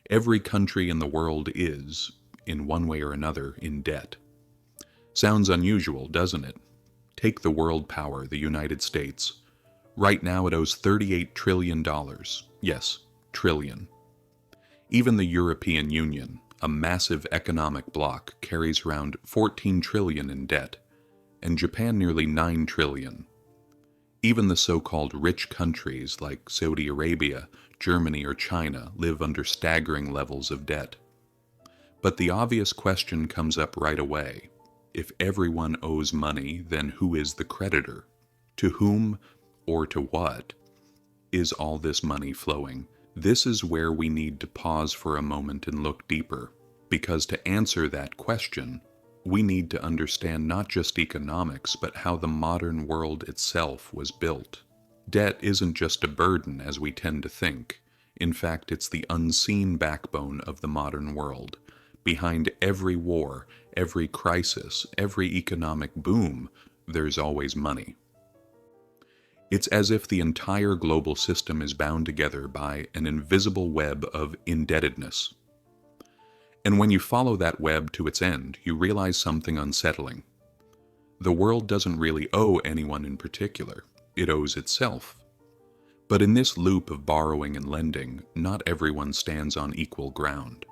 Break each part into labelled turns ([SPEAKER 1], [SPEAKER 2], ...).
[SPEAKER 1] Every country in the world is, in one way or another, in debt. Sounds unusual, doesn't it? Take the world power, the United States. Right now it owes $38 trillion. Yes, trillion. Even the European Union, a massive economic bloc, carries around 14 trillion in debt, and Japan nearly 9 trillion. Even the so-called rich countries like Saudi Arabia, Germany, or China live under staggering levels of debt. But the obvious question comes up right away. If everyone owes money, then who is the creditor? To whom, or to what, is all this money flowing? This is where we need to pause for a moment and look deeper, because to answer that question, we need to understand not just economics, but how the modern world itself was built. Debt isn't just a burden as we tend to think. In fact, it's the unseen backbone of the modern world. Behind every war, every crisis, every economic boom, there's always money. It's as if the entire global system is bound together by an invisible web of indebtedness. And when you follow that web to its end, you realize something unsettling. The world doesn't really owe anyone in particular. It owes itself. But in this loop of borrowing and lending, not everyone stands on equal ground.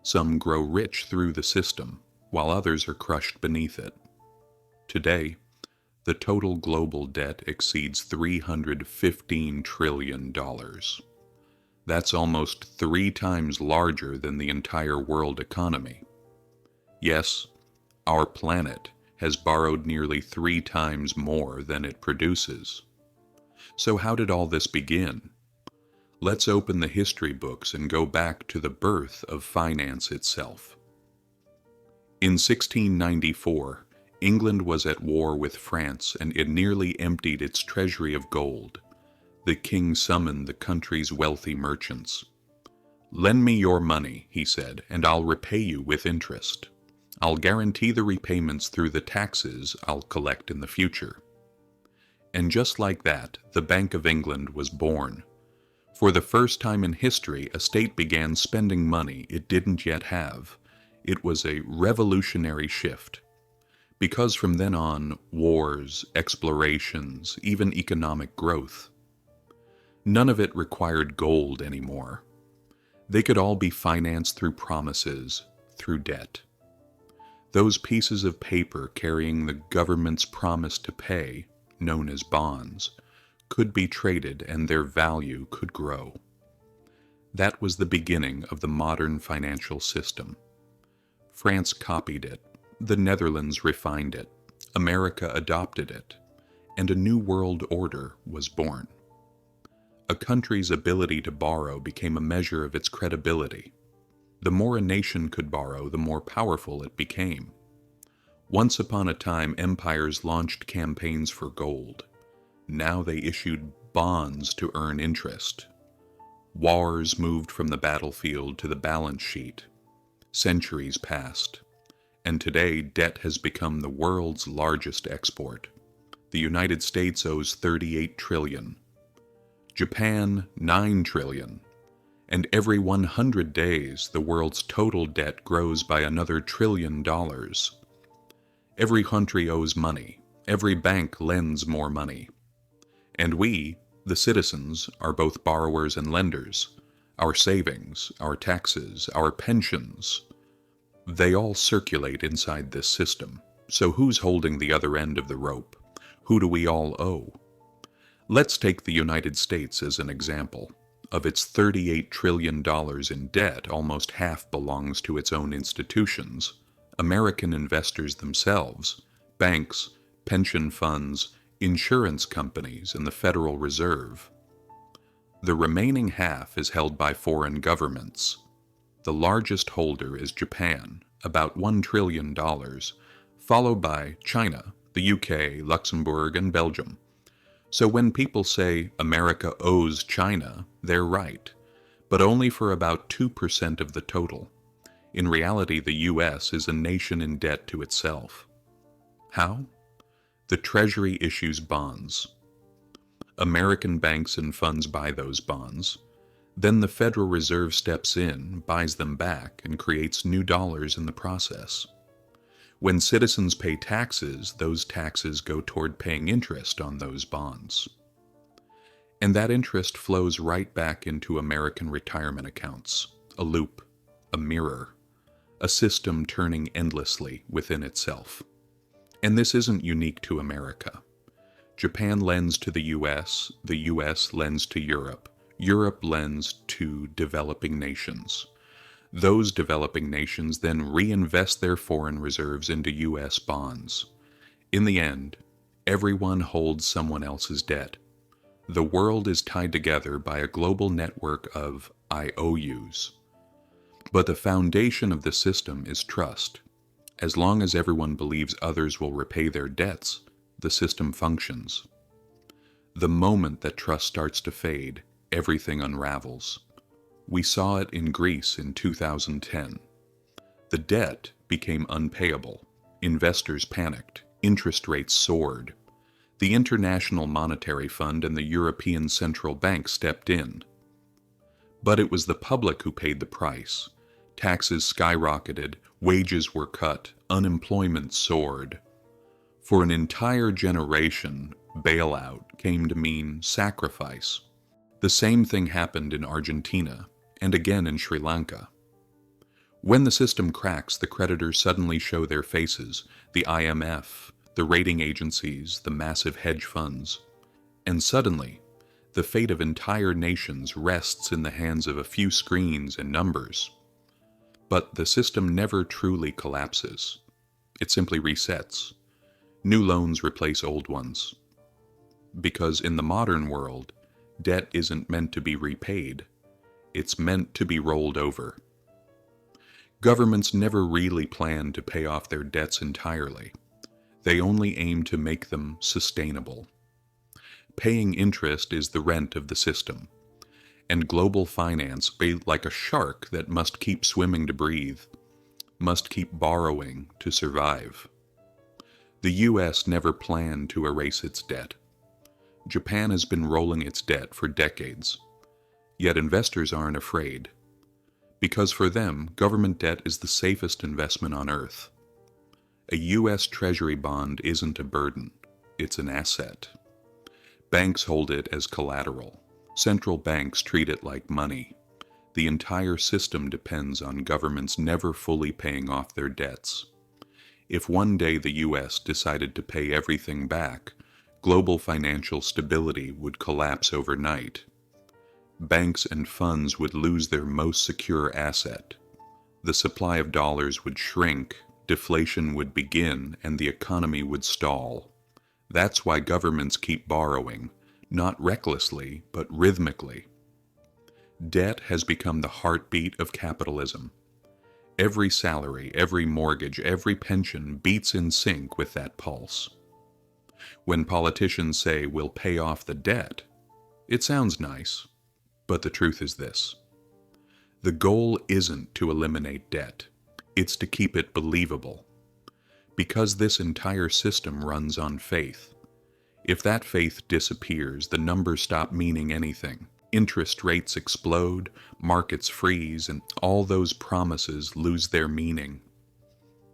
[SPEAKER 1] Some grow rich through the system, while others are crushed beneath it. Today, the total global debt exceeds $315 trillion. That's almost 3 times larger than the entire world economy. Yes, our planet has borrowed nearly 3 times more than it produces. So how did all this begin? Let's open the history books and go back to the birth of finance itself. In 1694, England was at war with France and it nearly emptied its treasury of gold. The king summoned the country's wealthy merchants. "Lend me your money," he said, "and I'll repay you with interest. I'll guarantee the repayments through the taxes I'll collect in the future." And just like that, the Bank of England was born. For the first time in history, a state began spending money it didn't yet have. It was a revolutionary shift. Because from then on, wars, explorations, even economic growth, none of it required gold anymore. They could all be financed through promises, through debt. Those pieces of paper carrying the government's promise to pay, known as bonds, could be traded and their value could grow. That was the beginning of the modern financial system. France copied it, the Netherlands refined it, America adopted it, and a new world order was born. A country's ability to borrow became a measure of its credibility. The more a nation could borrow, the more powerful it became. Once upon a time, empires launched campaigns for gold. Now they issued bonds to earn interest. Wars moved from the battlefield to the balance sheet. Centuries passed, and today debt has become the world's largest export. The United States owes 38 trillion. Japan, 9 trillion. And every 100 days, the world's total debt grows by another $1 trillion. Every country owes money. Every bank lends more money. And we, the citizens, are both borrowers and lenders. Our savings, our taxes, our pensions, they all circulate inside this system. So who's holding the other end of the rope? Who do we all owe? Let's take the United States as an example. Of its $38 trillion in debt, almost half belongs to its own institutions, American investors themselves, banks, pension funds, insurance companies, and the Federal Reserve. The remaining half is held by foreign governments. The largest holder is Japan, about $1 trillion, followed by China, the UK, Luxembourg, and Belgium. So when people say America owes China, they're right, but only for about 2% of the total. In reality, the US is a nation in debt to itself. How? The Treasury issues bonds. American banks and funds buy those bonds. Then the Federal Reserve steps in, buys them back, and creates new dollars in the process. When citizens pay taxes, those taxes go toward paying interest on those bonds. And that interest flows right back into American retirement accounts, a loop, a mirror, a system turning endlessly within itself. And this isn't unique to America. Japan lends to the US lends to Europe, Europe lends to developing nations. Those developing nations then reinvest their foreign reserves into US bonds. In the end, everyone holds someone else's debt. The world is tied together by a global network of IOUs. But the foundation of the system is trust. As long as everyone believes others will repay their debts, the system functions. The moment that trust starts to fade, everything unravels. We saw it in Greece in 2010. The debt became unpayable. Investors panicked. Interest rates soared. The International Monetary Fund and the European Central Bank stepped in. But it was the public who paid the price. Taxes skyrocketed, wages were cut, unemployment soared. For an entire generation, bailout came to mean sacrifice. The same thing happened in Argentina, and again in Sri Lanka. When the system cracks, the creditors suddenly show their faces, the IMF, the rating agencies, the massive hedge funds. And suddenly, the fate of entire nations rests in the hands of a few screens and numbers. But the system never truly collapses. It simply resets. New loans replace old ones. Because in the modern world, debt isn't meant to be repaid. It's meant to be rolled over. Governments never really plan to pay off their debts entirely. They only aim to make them sustainable. Paying interest is the rent of the system. And global finance, like a shark that must keep swimming to breathe, must keep borrowing to survive. The US never planned to erase its debt. Japan has been rolling its debt for decades. Yet investors aren't afraid. Because for them, government debt is the safest investment on earth. A US Treasury bond isn't a burden, it's an asset. Banks hold it as collateral. Central banks treat it like money. The entire system depends on governments never fully paying off their debts. If one day the US decided to pay everything back, global financial stability would collapse overnight. Banks and funds would lose their most secure asset. The supply of dollars would shrink, deflation would begin, and the economy would stall. That's why governments keep borrowing, not recklessly, but rhythmically. Debt has become the heartbeat of capitalism. Every salary, every mortgage, every pension beats in sync with that pulse. When politicians say we'll pay off the debt, it sounds nice, but the truth is this. The goal isn't to eliminate debt, it's to keep it believable. Because this entire system runs on faith. If that faith disappears, the numbers stop meaning anything. Interest rates explode, markets freeze, and all those promises lose their meaning.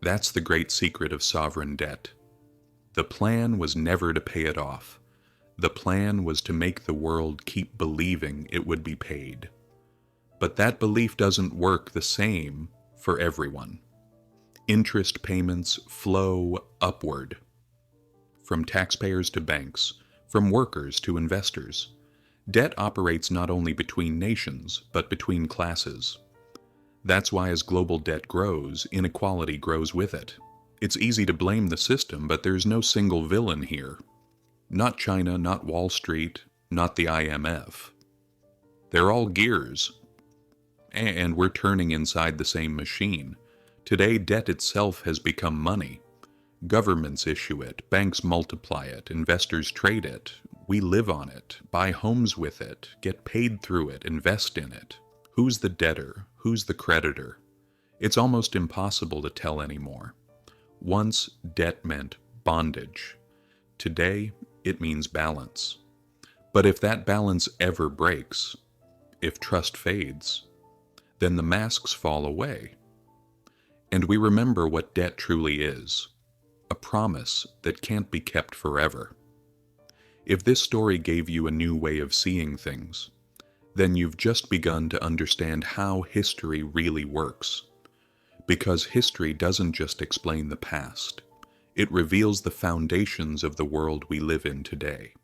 [SPEAKER 1] That's the great secret of sovereign debt. The plan was never to pay it off. The plan was to make the world keep believing it would be paid. But that belief doesn't work the same for everyone. Interest payments flow upward. From taxpayers to banks, from workers to investors. Debt operates not only between nations, but between classes. That's why as global debt grows, inequality grows with it. It's easy to blame the system, but there's no single villain here. Not China, not Wall Street, not the IMF. They're all gears. And we're turning inside the same machine. Today, debt itself has become money. Governments issue it, banks multiply it, investors trade it. We live on it, buy homes with it, get paid through it, invest in it. Who's the debtor? Who's the creditor? It's almost impossible to tell anymore. Once, debt meant bondage. Today, it means balance. But if that balance ever breaks, If trust fades, then the masks fall away, and we remember what debt truly is, a promise that can't be kept forever. If this story gave you a new way of seeing things, then you've just begun to understand how history really works. Because history doesn't just explain the past, it reveals the foundations of the world we live in today.